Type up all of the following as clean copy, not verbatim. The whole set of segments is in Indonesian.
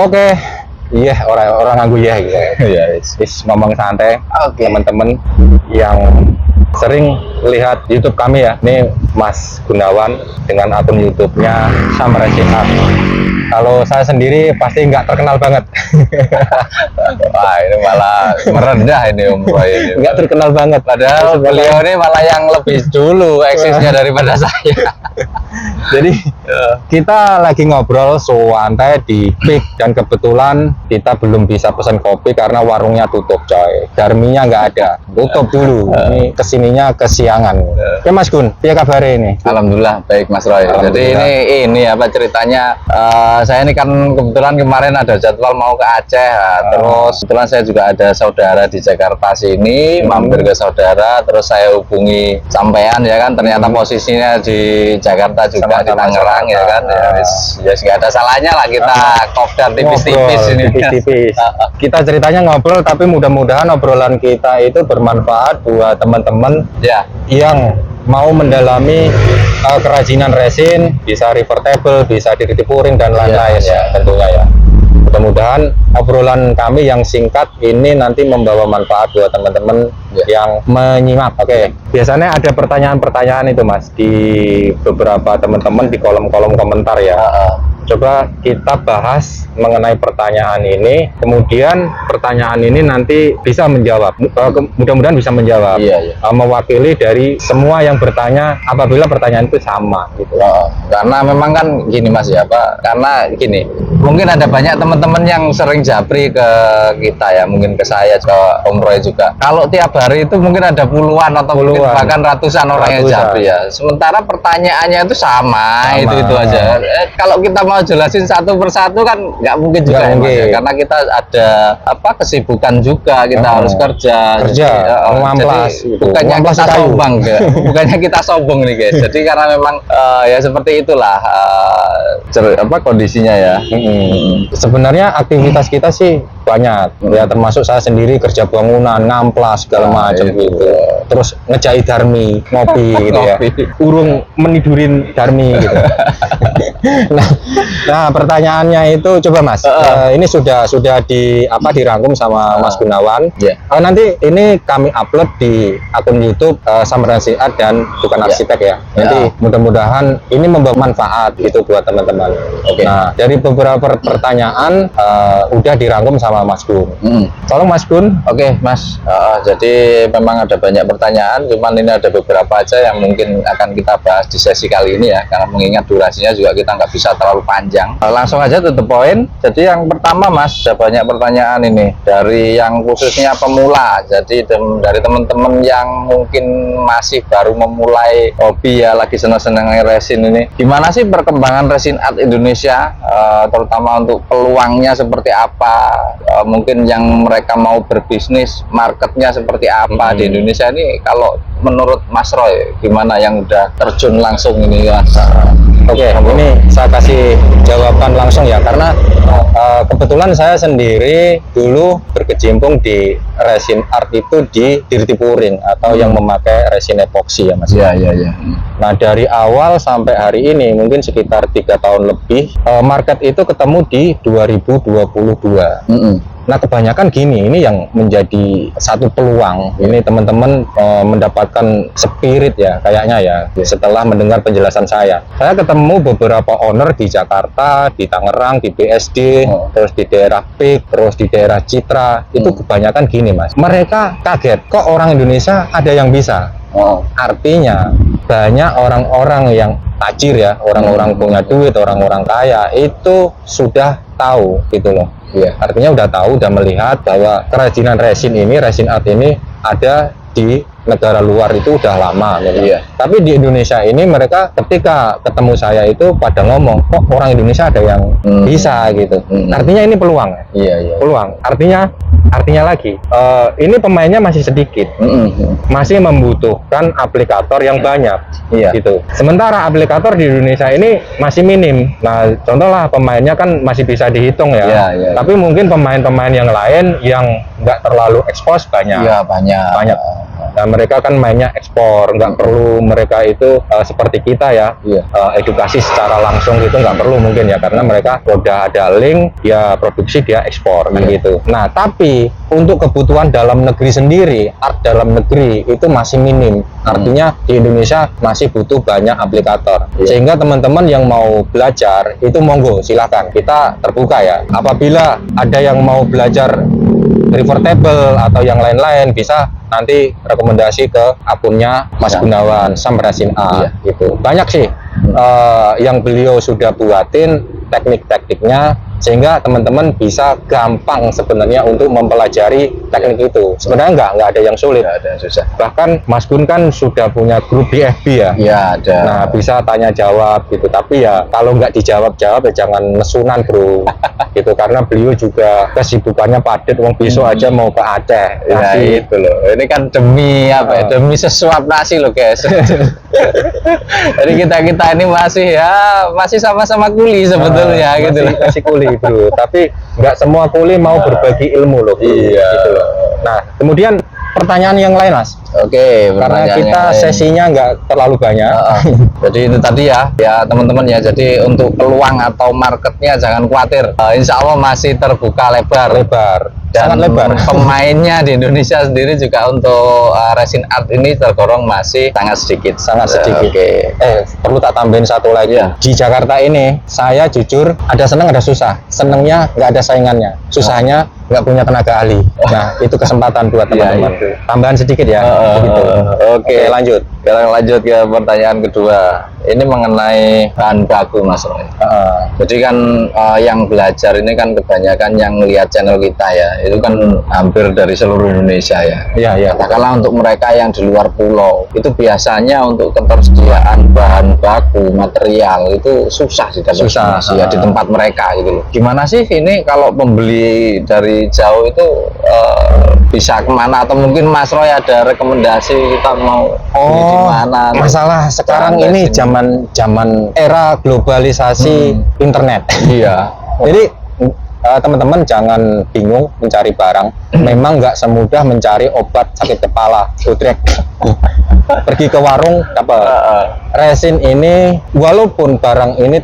Oke, iya orang nganggu ya gitu. Iya, Ngomong santai. Oke. Teman-teman yang sering lihat YouTube kami ya, ini Mas Gunawan dengan akun YouTube-nya Samracing Art. Kalau saya sendiri pasti nggak terkenal banget. Wah, ini malah merendah ini Om Roy ini. Nggak terkenal banget. Padahal beliau ini malah yang lebih dulu eksisnya daripada saya. Jadi kita lagi ngobrol santai di Pik dan kebetulan kita belum bisa pesan kopi karena warungnya tutup coy. Darminya nggak ada, tutup dulu. Ini kesininya kesiangan. Oke Mas Gun, apa kabar ini? Alhamdulillah baik Mas Roy. Jadi ini apa ceritanya? Saya ini kan kebetulan kemarin ada jadwal mau ke Aceh, terus kebetulan saya juga ada saudara di Jakarta sini, mampir ke saudara, terus saya hubungi sampean ya kan, ternyata posisinya di Jakarta juga di Tangerang ya kan, ya nggak ada salahnya lah kita kopdar tipis-tipis ini. Tipis-tipis. Kita ceritanya ngobrol, tapi mudah-mudahan obrolan kita itu bermanfaat buat teman-teman Ya. yang mau mendalami kerajinan resin, bisa revertable, bisa diritipuring dan lain-lain ya, tentunya ya. Mudah-mudahan obrolan kami yang singkat ini nanti membawa manfaat buat teman-teman yang menyimak. Oke. Biasanya ada pertanyaan-pertanyaan itu Mas di beberapa teman-teman di kolom-kolom komentar ya. Coba kita bahas mengenai pertanyaan ini, kemudian pertanyaan ini nanti bisa menjawab, mudah-mudahan bisa menjawab, mewakili dari semua yang bertanya apabila pertanyaan itu sama gitu. Karena memang kan gini Mas ya, Pak, karena gini, mungkin ada banyak teman-teman yang sering japri ke kita ya, mungkin ke saya, ke Om Roy juga. Kalau tiap hari itu mungkin ada puluhan atau mungkin bahkan ratusan orang yang japri ya. Sementara pertanyaannya itu sama. Itu aja. Kalau kita mau jelasin satu persatu kan nggak mungkin juga ya, Mas, ya. Karena kita ada kesibukan juga, kita harus kerja ngamplas gitu. Bukannya kita sombong bukannya kita sombong nih guys, jadi karena memang ya seperti itulah kondisinya ya. Sebenarnya aktivitas kita sih banyak ya, termasuk saya sendiri kerja bangunan, ngamplas segala macam gitu, terus ngejahit darmi, ngopi gitu ya, urung menidurin darmi gitu. Nah pertanyaannya itu coba Mas, ini sudah dirangkum sama Mas Gunawan. Nanti ini kami upload di akun YouTube Samracing Art dan Bukan Arsitek ya. Nanti mudah-mudahan ini membawa manfaat itu buat teman-teman. Nah dari beberapa pertanyaan udah dirangkum sama Mas Gun. Tolong Mas Gun. Oke Mas, jadi memang ada banyak pertanyaan, cuman ini ada beberapa aja yang mungkin akan kita bahas di sesi kali ini ya, karena mengingat durasinya juga kita nggak bisa terlalu panjang. Langsung aja to the point. Jadi yang pertama Mas, ada banyak pertanyaan ini dari yang khususnya pemula. Jadi dari teman-teman yang mungkin masih baru memulai hobi ya, lagi senang-senang resin ini. Gimana sih perkembangan resin art Indonesia, terutama untuk peluangnya seperti apa? Mungkin yang mereka mau berbisnis, marketnya seperti apa di Indonesia ini? Kalau menurut Mas Roy, gimana yang udah terjun langsung ini Mas? Oke, ini saya kasih jawaban langsung ya, karena kebetulan saya sendiri dulu berkecimpung di resin art itu di dirtipuring atau yang memakai resin epoksi ya Mas. Nah dari awal sampai hari ini mungkin sekitar 3 tahun lebih, market itu ketemu di 2022. Nah kebanyakan gini, ini yang menjadi satu peluang. Ini teman-teman mendapatkan spirit ya kayaknya ya, setelah mendengar penjelasan saya. Saya ketemu beberapa owner di Jakarta, di Tangerang, di BSD, terus di daerah Pik, terus di daerah Citra. Itu kebanyakan gini Mas, mereka kaget kok orang Indonesia ada yang bisa. Artinya banyak orang-orang yang tajir ya, orang-orang punya duit, orang-orang kaya itu sudah tahu gitu loh. Artinya udah tahu, udah melihat bahwa kerajinan resin ini, resin art ini ada di negara luar itu udah lama tapi di Indonesia ini mereka ketika ketemu saya itu pada ngomong kok orang Indonesia ada yang bisa gitu. Artinya ini peluang. Peluang. Artinya lagi ini pemainnya masih sedikit, masih membutuhkan aplikator yang banyak gitu. Sementara aplikator di Indonesia ini masih minim. Nah contohlah pemainnya kan masih bisa dihitung ya, tapi mungkin pemain-pemain yang lain yang nggak terlalu expose banyak. Nah, mereka kan mainnya ekspor, nggak perlu mereka itu seperti kita ya, Iya. edukasi secara langsung gitu nggak perlu mungkin ya, karena mereka udah ada link, dia produksi, dia ekspor kan Iya. gitu. Nah, tapi untuk kebutuhan dalam negeri sendiri, art dalam negeri itu masih minim. Artinya di Indonesia masih butuh banyak aplikator. Iya. Sehingga teman-teman yang mau belajar itu monggo silakan, kita terbuka ya. Apabila ada yang mau belajar River Table atau yang lain-lain, bisa nanti rekomendasi ke akunnya Mas Ya. Gunawan Sam Resin A. Iya. Gitu. Banyak sih yang beliau sudah buatin teknik-tekniknya, sehingga teman-teman bisa gampang sebenarnya untuk mempelajari teknik itu. Sebenarnya nggak ada yang sulit. Nggak ada yang susah. Bahkan Mas Gun kan sudah punya grup di FB ya. Iya, ada. Nah, bisa tanya jawab gitu. Tapi ya kalau nggak dijawab-jawab ya jangan nesunan, bro. Gitu, karena beliau juga kesibukannya padat. Wong besok aja mau ke Aceh. Ya Ngasih. itu loh. Ini kan demi apa ya? Demi sesuap nasi loh, guys. Jadi kita ini masih sama-sama kuli sebetulnya gitu loh. Masih kuli, bro. Tapi nggak semua kuli mau berbagi ilmu loh, bro. Iya. Gitu loh. Nah, kemudian pertanyaan yang lain, Mas. Oke, Karena pertanyaan kita yang lain. sesinya nggak terlalu banyak. Jadi itu tadi ya teman-teman ya. Jadi untuk peluang atau marketnya jangan khawatir. Insya Allah masih terbuka lebar. Dan Sangat lebar. pemainnya di Indonesia sendiri juga untuk resin art ini tergolong masih sangat sedikit. Sangat sedikit. Oke. Perlu tak tambahin satu lagi. Iya. Di Jakarta ini, saya jujur ada seneng ada susah. Senengnya nggak ada saingannya, susahnya nggak punya tenaga ahli. Nah, itu kesempatan buat Iya, teman-teman. itu. Tambahan sedikit ya. Begitu. Oke, lanjut. Sekarang lanjut ke pertanyaan kedua. Ini mengenai bahan baku, Mas Roy. Jadi kan yang belajar ini kan kebanyakan yang lihat channel kita ya, itu kan hampir dari seluruh Indonesia ya. Iya, iya. Katakanlah untuk mereka yang di luar pulau, itu biasanya untuk ketersediaan bahan baku, material itu susah sih dapat Susah. informasi ya di tempat mereka gitu loh. Gimana sih ini kalau pembeli dari jauh itu bisa kemana, atau mungkin Mas Roy ada rekomendasi kita mau beli di mana? Masalah sekarang Bahan ini resin. zaman era globalisasi internet. Iya. Jadi teman-teman jangan bingung mencari barang. Memang nggak semudah mencari obat sakit kepala, utrek. Pergi ke warung dapat. Resin ini walaupun barang ini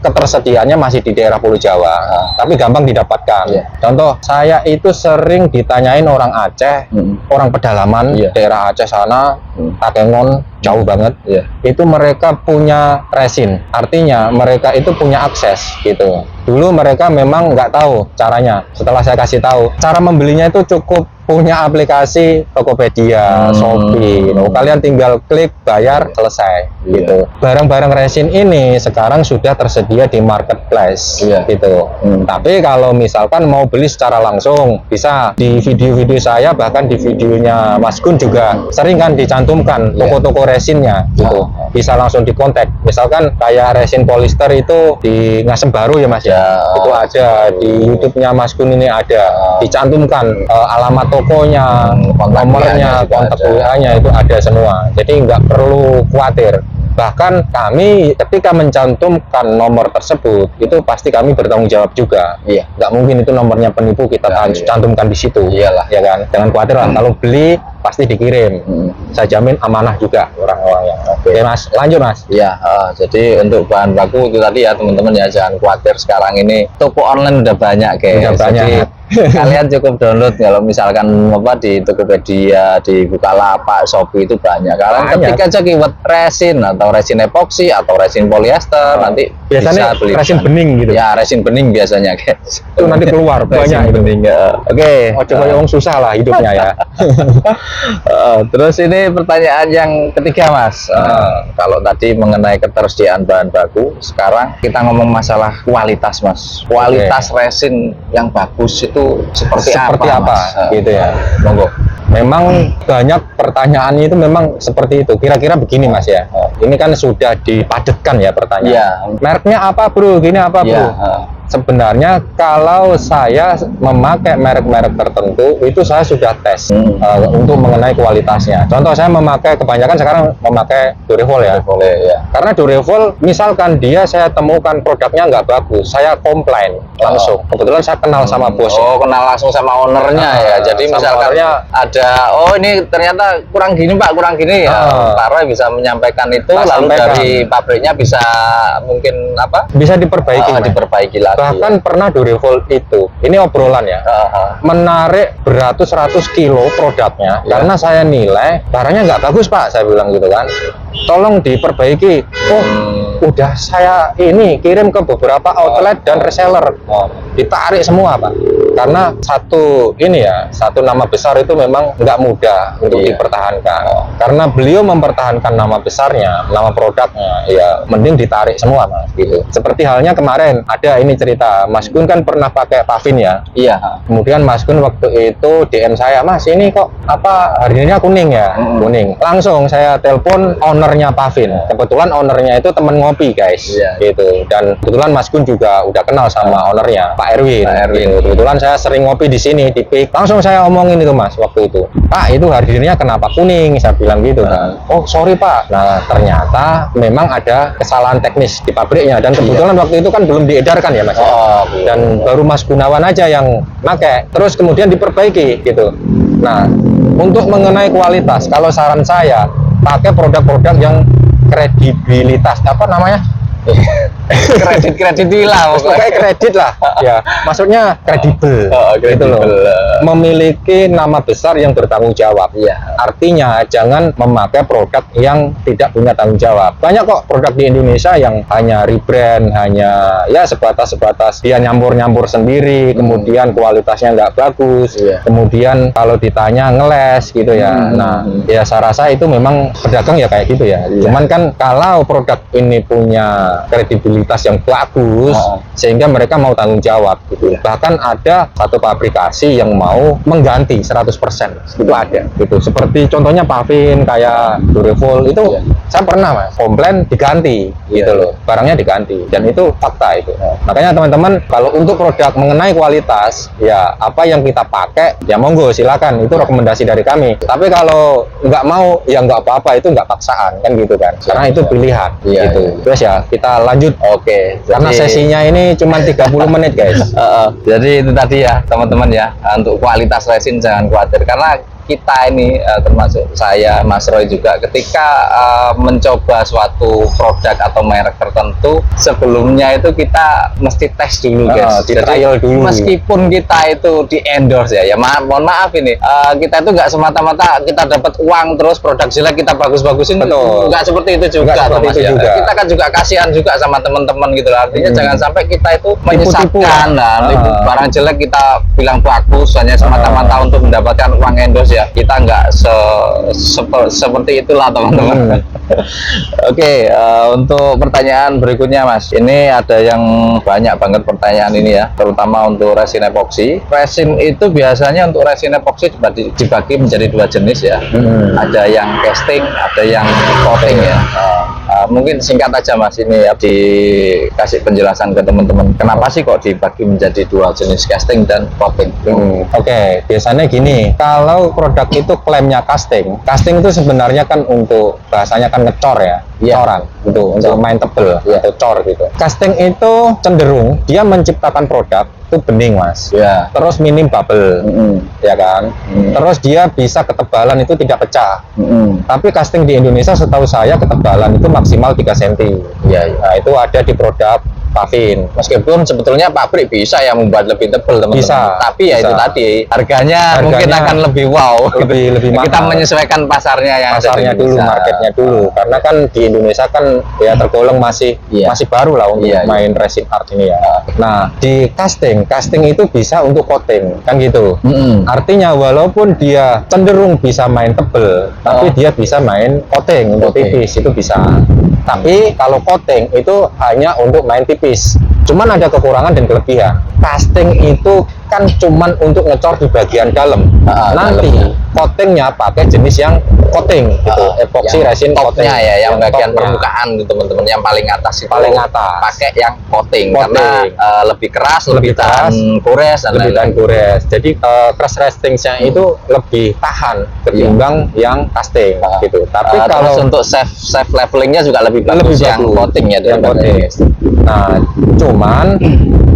ketersediaannya masih di daerah Pulau Jawa, tapi gampang didapatkan. Iya. Contoh, saya itu sering ditanyain orang Aceh, orang pedalaman Iya. daerah Aceh sana, Takengon, jauh banget. Iya. Itu mereka punya resin, artinya mereka itu punya akses gitu. Dulu mereka memang nggak tahu caranya. Setelah saya kasih tahu, cara membelinya itu cukup punya aplikasi Tokopedia, Shopee. Kalian tinggal klik, bayar, selesai. Iya. Gitu. Barang-barang resin ini sekarang sudah tersedia di marketplace. Iya. Gitu. Tapi kalau misalkan mau beli secara langsung, bisa di video-video saya, bahkan di videonya Mas Gun juga sering kan dicantumkan Iya. toko-toko resinnya gitu. Bisa langsung dikontak. Misalkan kayak resin polister itu di Ngasem Baru ya Mas ya. Itu ada di YouTube-nya Mas Gun ini ada. Dicantumkan alamat tokonya, kontak nomornya, WA-nya juga kontak ada. WA-nya itu ada semua. Jadi nggak perlu khawatir. Bahkan kami ketika mencantumkan nomor tersebut, itu pasti kami bertanggung jawab juga. Iya. Nggak mungkin itu nomornya penipu kita Ya, iya. cantumkan di situ. Iyalah. Ya kan? Jangan khawatir lah. Kalau beli pasti dikirim. Saya jamin amanah juga orang-orang yang. Oke Mas, lanjut Mas. Iya, jadi untuk bahan baku itu tadi ya teman-teman ya, jangan khawatir, sekarang ini toko online udah banyak guys. Udah banyak. Jadi kalian cukup download kalau misalkan apa di Tokopedia, di Bukalapak, Shopee itu banyak. Kalian Banyak. ketik aja keyword resin atau resin epoksi atau resin polyester, nanti Biasanya bisa beli. resin bening gitu. Ya, resin bening biasanya guys. Itu nanti keluar Resin banyak itu. bening ya. Oke. Oh, coba yang susah lah hidupnya ya. Terus ini pertanyaan yang ketiga Mas. Kalau tadi mengenai ketersediaan bahan baku, sekarang kita ngomong masalah kualitas Mas. Kualitas resin yang bagus itu seperti apa Mas? gitu ya. Monggo. Memang banyak pertanyaannya itu memang seperti itu. Kira-kira begini Mas ya. Ini kan sudah dipadatkan ya pertanyaan. Iya. Mereknya apa bro? Gini apa bro? Iya. sebenarnya kalau saya memakai merek-merek tertentu itu saya sudah tes untuk mengenai kualitasnya. Contoh saya kebanyakan sekarang memakai Durevol ya. Boleh ya. Karena Durevol misalkan saya temukan produknya nggak bagus, saya komplain langsung. Kebetulan saya kenal sama bos. Oh, kenal langsung sama ownernya ya. Jadi sama misalkan ownernya, ada, oh ini ternyata kurang gini Pak, kurang gini ya. Pak Roy bisa menyampaikan itu, lalu sampaikan. dari pabriknya bisa mungkin apa? Bisa diperbaiki, Mas. Diperbaiki lagi. Bahkan pernah Durevol itu, ini obrolan ya, menarik beratus-ratus kilo produknya karena saya nilai barangnya nggak bagus Pak, saya bilang gitu kan. Tolong diperbaiki. Oh, udah saya ini kirim ke beberapa outlet dan reseller, ditarik semua Pak. Karena satu nama besar itu memang nggak mudah untuk dipertahankan. Karena beliau mempertahankan nama besarnya, nama produknya, ya mending ditarik semua Mas. Gitu. Seperti halnya kemarin ada ini cerita, Mas Gun kan pernah pakai Pavin ya. Iya. Kemudian Mas Gun waktu itu DM saya, Mas ini kok harganya kuning ya, kuning. Langsung saya telepon ownernya Pavin. Kebetulan ownernya itu temen ngopi guys, gitu. Dan kebetulan Mas Gun juga udah kenal sama ownernya Pak Erwin. Gitu. Kebetulan saya sering ngopi di sini di PIK. Langsung saya omongin itu Mas waktu itu, Pak itu harganya kenapa kuning? Saya bilang gitu kan. Oh sorry Pak. Nah ternyata memang ada kesalahan teknis di pabriknya dan kebetulan waktu itu kan belum diedarkan ya Mas. Dan baru Mas Gunawan aja yang pakai. Terus kemudian diperbaiki gitu. Nah untuk mengenai kualitas, kalau saran saya pakai produk-produk yang kredibilitas, apa namanya? kredit lah pokoknya kredit lah ya, maksudnya kredibel gitu loh, memiliki nama besar yang bertanggung jawab. Artinya jangan memakai produk yang tidak punya tanggung jawab. Banyak kok produk di Indonesia yang hanya rebrand, hanya ya sebatas dia nyampur sendiri, kemudian kualitasnya nggak bagus, kemudian kalau ditanya ngeles gitu ya. Nah ya saya rasa itu memang pedagang ya kayak gitu ya. Cuman kan kalau produk ini punya kredibilitas yang bagus, sehingga mereka mau tanggung jawab gitu. Bahkan ada satu pabrikasi yang mau mengganti 100%, itu ada gitu. Seperti contohnya Pavin kayak Durevol itu saya pernah Mas komplain diganti gitu loh, barangnya diganti, dan itu fakta itu. Makanya teman-teman kalau untuk produk mengenai kualitas ya apa yang kita pakai ya monggo silakan, itu rekomendasi dari kami. Tapi kalau nggak mau ya nggak apa-apa, itu nggak paksaan kan gitu kan, karena itu pilihan gitu. Terus ya kita lanjut. Oke, karena sesinya ini cuma 30 menit guys. Jadi itu tadi ya teman-teman ya, untuk kualitas resin jangan khawatir, karena kita ini termasuk saya, Mas Roy juga, ketika mencoba suatu produk atau merek tertentu, sebelumnya itu kita mesti tes dulu guys. Di trial dulu. Meskipun kita itu di endorse ya, mohon maaf ini, kita itu nggak semata-mata kita dapat uang terus produk jelek kita bagus-bagusin. Betul. Nggak seperti itu juga, Mas, ya. juga. Kita kan juga kasihan juga sama teman-teman gitu loh. Artinya jangan sampai kita itu menyesatkan, barang jelek kita bilang bagus hanya semata-mata untuk mendapatkan uang endorse ya. Kita nggak seperti itulah teman-teman. Oke, untuk pertanyaan berikutnya Mas, ini ada yang banyak banget pertanyaan ini ya, terutama untuk resin epoksi. Resin itu biasanya untuk resin epoksi dibagi menjadi dua jenis ya. Ada yang casting, ada yang coating ya. Mungkin singkat aja Mas, ini ya, dikasih penjelasan ke teman-teman kenapa sih kok dibagi menjadi dua jenis, casting dan coating. Oke, biasanya gini, kalau produk itu klaimnya casting itu sebenarnya kan untuk bahasanya kan ngecor ya, coran gitu, untuk main tebel atau cor gitu. Casting itu cenderung dia menciptakan produk itu bening Mas, terus minim bubble, ya kan, terus dia bisa ketebalan itu tidak pecah. Tapi casting di Indonesia setahu saya ketebalan itu maksimal 3 cm. Nah itu ada di produk Pavin. Meskipun sebetulnya pabrik bisa ya membuat lebih tebal teman-teman. Bisa. Tapi ya bisa. itu tadi harganya mungkin akan lebih wow. Lebih mahal. Kita menyesuaikan pasarnya yang pasarnya dulu, marketnya dulu. Karena kan di Indonesia kan ya tergolong masih baru lah untuk main resin art ini ya. Nah di casting itu bisa untuk coating kan gitu. Artinya walaupun dia cenderung bisa main tebel, tapi dia bisa main coating untuk tipis, itu bisa. Tapi kalau coating itu hanya untuk main tipis. Cuman ada kekurangan dan kelebihan. Casting itu kan cuman untuk ngecor di bagian dalam. Nanti coatingnya pakai jenis yang coating gitu, epoxy resin coating ya, yang bagian topnya. permukaan gitu teman-teman, yang paling atas itu Paling atas. pakai yang coating, Coating. karena lebih keras, lebih keras, tahan gores dan lebih tahan lain-lain. gores. Jadi crash restingnya itu lebih tahan ketimbang yang casting gitu. Tapi Terus kalau untuk safe levelingnya juga lebih bagus, yang bagus. coating ya, Yang daripada coating. yang Nah, cuman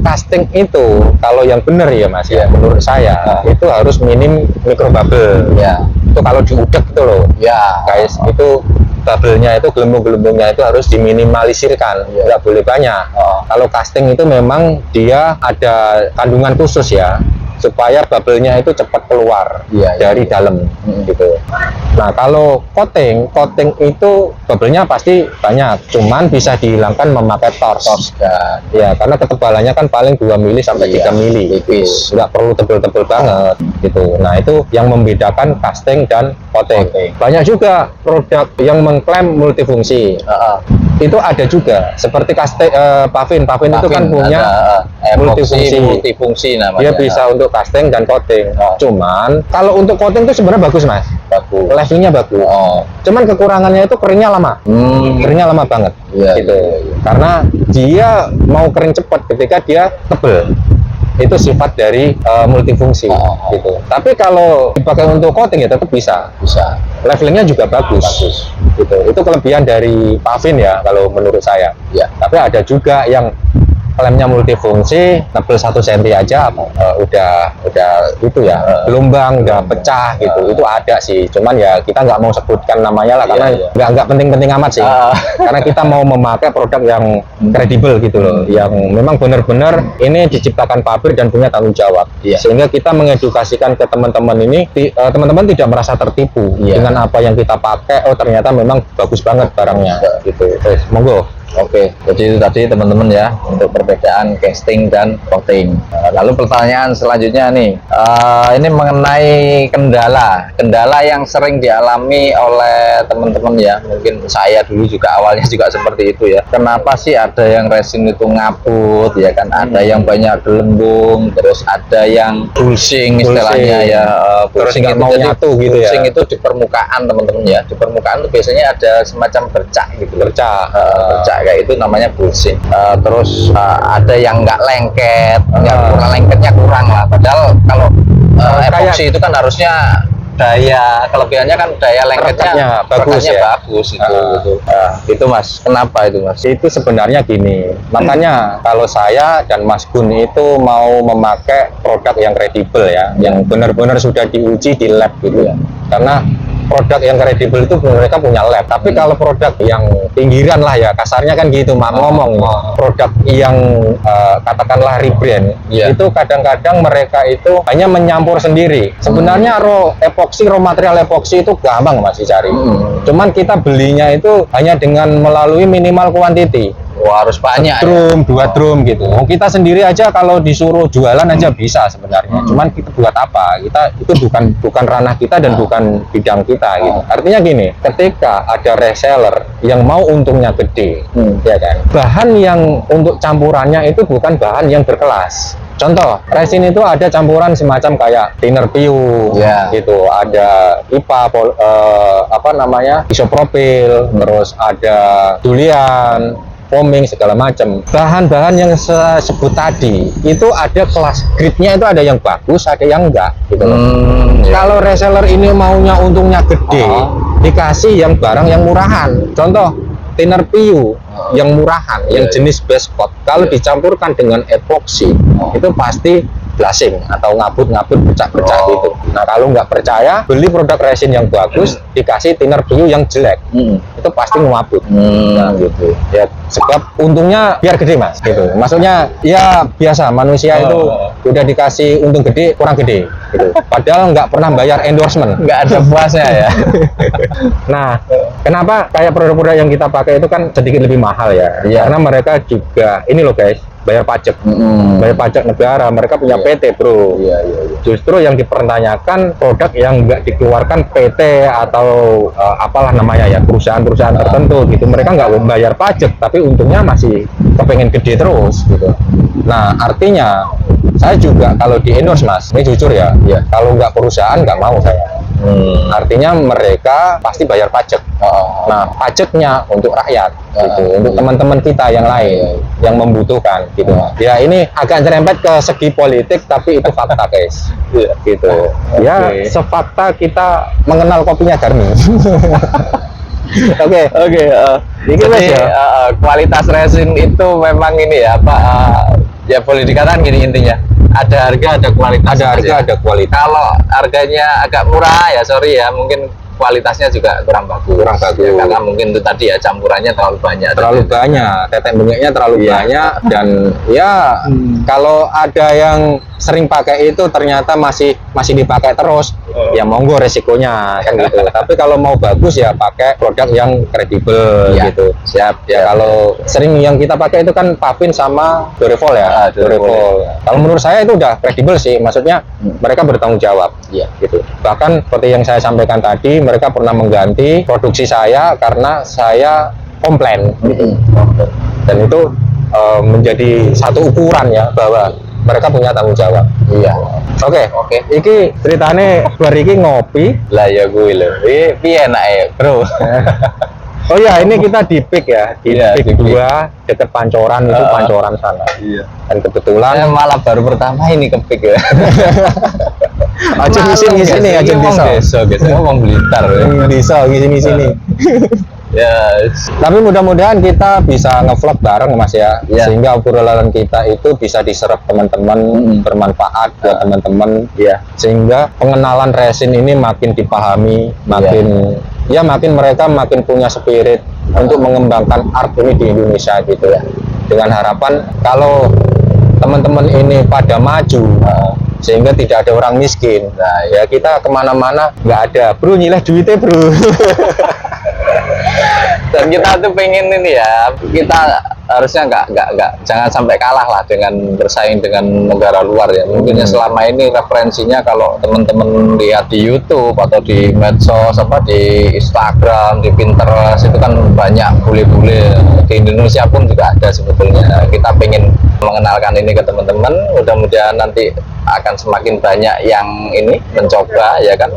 casting itu kalau yang benar ya Mas ya, menurut saya itu harus minim mikrobubble. ya, Itu kalau diudek itu loh, ya, guys, itu bubble-nya itu, gelembung-gelembungnya itu harus diminimalisirkan, nggak boleh banyak. Kalau casting itu memang dia ada kandungan khusus ya, supaya bubble-nya itu cepat keluar dari dalam gitu. Nah, kalau coating itu bubble-nya pasti banyak, cuman bisa dihilangkan memakai torch. kan. Ya, karena ketebalannya kan paling 2 mili sampai 3 mili. Tipis. Nggak perlu tebel-tebel banget gitu. Nah, itu yang membedakan casting dan coating. Banyak juga produk yang mengklaim multifungsi. Itu ada juga seperti Pavin itu kan punya multifungsi namanya. dia bisa untuk casting dan coating. Cuman kalau untuk coating itu sebenarnya bagus Mas, levelnya bagus. Cuman kekurangannya itu keringnya lama, keringnya lama banget gitu. Karena dia mau kering cepat ketika dia tebel. Itu sifat dari multifungsi gitu. Tapi kalau dipakai untuk coating ya tetap bisa. Levelingnya juga bagus. Gitu. Itu kelebihan dari Pavin ya kalau menurut saya. Tapi ada juga yang lemnya multifungsi, tebel 1 cm aja udah itu ya, gelombang udah pecah gitu. Itu ada sih, cuman ya kita nggak mau sebutkan namanya lah, karena nggak penting-penting amat sih. Karena kita mau memakai produk yang kredibel gitu loh, yang memang benar-benar ini diciptakan pabrik dan punya tanggung jawab. Sehingga kita mengedukasikan ke teman-teman ini, teman-teman tidak merasa tertipu dengan apa yang kita pakai. Oh, ternyata memang bagus banget barangnya gitu. Monggo. Oke, jadi itu tadi teman-teman ya, untuk perbedaan casting dan coating. Lalu pertanyaan selanjutnya nih, ini mengenai kendala yang sering dialami oleh teman-teman ya. Mungkin saya dulu juga awalnya juga seperti itu ya. Kenapa sih ada yang resin itu ngaput ya kan? Ada yang banyak gelembung, terus ada yang bullsing istilahnya ya. Bullsing itu mau nyatu gitu ya. Bullsing itu di permukaan teman-teman ya. Di permukaan itu biasanya ada semacam bercak gitu. Bercak Kayak itu namanya bullsing. Terus ada yang nggak lengket, lengketnya kurang lah. Padahal kalau epoxy itu kan harusnya kelebihannya kan daya lengketnya bagus ya. Bagus itu. Itu Mas, kenapa itu Mas? Itu sebenarnya gini, makanya kalau saya dan Mas Gun itu mau memakai produk yang kredibel ya, yang benar-benar sudah diuji di lab gitu ya. Karena produk yang kredibel itu mereka punya lab, tapi kalau produk yang pinggiran lah ya, kasarnya kan gitu ngomong, produk yang katakanlah rebrand, itu kadang-kadang mereka itu hanya menyampur sendiri. Sebenarnya raw material epoxy itu gampang Mas dicari, cuman kita belinya itu hanya dengan melalui minimal quantity. Harus banyak drum, 2 drum gitu. Kita sendiri aja kalau disuruh jualan aja bisa sebenarnya. Cuman kita buat apa? Kita itu bukan ranah kita dan bukan bidang kita gitu. Artinya gini, ketika ada reseller yang mau untungnya gede, ya kan. Bahan yang untuk campurannya itu bukan bahan yang berkelas. Contoh, resin itu ada campuran semacam kayak thinner PU, gitu, ada IPA, isopropil, terus ada julian, foaming segala macam. Bahan-bahan yang saya sebut tadi itu ada kelas grade-nya, itu ada yang bagus, ada yang enggak gitu loh. Kalau reseller ini maunya untungnya gede, dikasih yang barang yang murahan. Contoh, thinner PU yang murahan, yang jenis base coat, kalau dicampurkan dengan epoxy itu pasti blasing atau ngabut-ngabut, pecah-pecah gitu. Nah, kalau nggak percaya, beli produk resin yang bagus, dikasih thinner PU yang jelek, itu pasti ngabut. Nah, gitu. Ya, sebab untungnya biar gede Mas, gitu. Maksudnya ya biasa manusia itu udah dikasih untung gede, kurang gede, gitu. Padahal nggak pernah bayar endorsement, nggak ada puasnya ya. Nah, kenapa kayak produk-produk yang kita pakai itu kan sedikit lebih mahal ya? Karena mereka juga ini loh guys, bayar pajak, bayar pajak negara. Mereka punya PT bro. Justru yang dipertanyakan produk yang nggak dikeluarkan PT atau apalah namanya ya, perusahaan-perusahaan tertentu gitu. Mereka nggak bayar pajak, tapi untungnya masih kepengen gede terus gitu. Nah artinya saya juga kalau di endorse mas, ini jujur ya, Iya. kalau nggak perusahaan nggak mau saya. Artinya mereka pasti bayar pajak. Nah, pajaknya untuk rakyat, gitu, untuk teman-teman kita yang lain yang membutuhkan, gitu. Ya ini agak nyerempet ke segi politik, tapi itu fakta, guys. Gitu. Ya, sefakta kita mengenal kopinya Darmi. Oke. Ini mas Jadi ya. kualitas resin itu memang ini ya Pak, ya boleh dikatakan gini intinya, ada harga ada kualitas. Ada harga, ada kualitas. Kalau harganya agak murah ya sorry ya, mungkin kualitasnya juga kurang bagus. Ya, karena mungkin itu tadi ya campurannya terlalu banyak. Terlalu banyak, tetek bengeknya terlalu banyak, dan ya kalau ada yang sering pakai itu ternyata masih dipakai terus, ya monggo resikonya kan gitu. Tapi kalau mau bagus ya pakai produk yang kredibel gitu. Siap. Kalau sering yang kita pakai itu kan Pavin sama Dorevol ya. Dorevol. Kalau menurut saya itu udah kredibel sih, maksudnya mereka bertanggung jawab. Iya. Gitu. Bahkan seperti yang saya sampaikan tadi, mereka pernah mengganti produksi saya karena saya komplain gitu. Dan itu menjadi satu ukuran ya bahwa mereka punya tanggung jawab. Iya. Oke. Iki ceritane bar iki ngopi. Lah ya gue loh. Ini piye enak ya, Bro. Oh ya, ini kita di PIK ya, di Iya, PIK di PIK. 2 dekat Pancoran, itu Pancoran sana. Iya. Dan kebetulan Saya malah baru pertama ini kepik ya. aja ngisi nih, aja bisa. Saya ngomong Blitar ya. Bisa ngisi-ngisi. Ya, Tapi mudah-mudahan kita bisa ngevlog bareng mas ya, Iya. sehingga obrolan kita itu bisa diserap teman-teman, bermanfaat buat teman-teman, Iya. sehingga pengenalan resin ini makin dipahami, makin ya makin mereka makin punya spirit untuk mengembangkan art ini di Indonesia gitu ya. Dengan harapan kalau teman-teman ini pada maju, sehingga tidak ada orang miskin. Nah ya kita kemana-mana nggak ada, bro nyilah duitnya bro. dan kita tuh pengen ini ya, kita harusnya nggak jangan sampai kalah lah dengan bersaing dengan negara luar ya. Mungkin ya selama ini referensinya kalau teman-teman lihat di YouTube atau di medsos apa di Instagram, di Pinterest itu kan banyak bule-bule. Di Indonesia pun juga ada sebetulnya. Kita pengen mengenalkan ini ke teman-teman, mudah-mudahan nanti akan semakin banyak yang ini mencoba ya kan,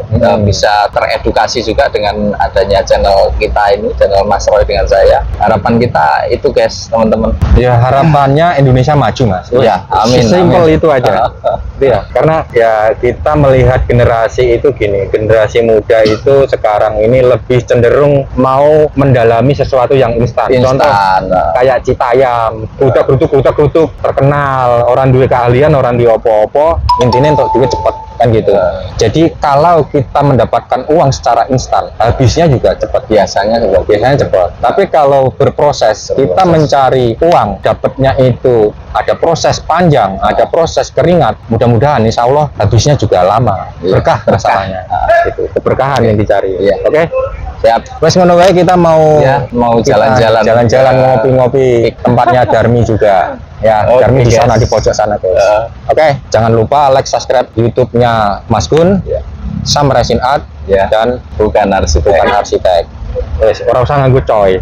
bisa teredukasi juga dengan adanya channel kita ini, channel Mas Roy dengan saya. Harapan kita itu guys teman-teman. Ya harapannya Indonesia maju mas. Iya, amin, Simpel amin. itu aja. Iya, karena ya kita melihat generasi itu gini, generasi muda itu sekarang ini lebih cenderung mau mendalami sesuatu yang instan. Contoh kayak Citayam, grudak-gruduk terkenal, orang duwe keahlian, orang di opo-opo, intinya untuk duit cepat kan gitu. Jadi kalau kita mendapatkan uang secara instan, habisnya juga cepat. Biasanya cepat. Tapi kalau berproses, kita mencari uang, dapatnya itu ada proses panjang, ada proses keringat. Mudah-mudahan insya Allah habisnya juga lama. Berkah masalahnya. Gitu. Keberkahan yang dicari. Oke? Siap. Wes ngono wae kita mau jalan-jalan ngopi-ngopi tempatnya Darmi juga. Ya, Darmi di sana di pojok sana, guys. Oke, jangan lupa like, subscribe YouTube-nya Mas Gun, Sam Resin Art, dan bukan arsitek. Wes, ora usah nganggo coy.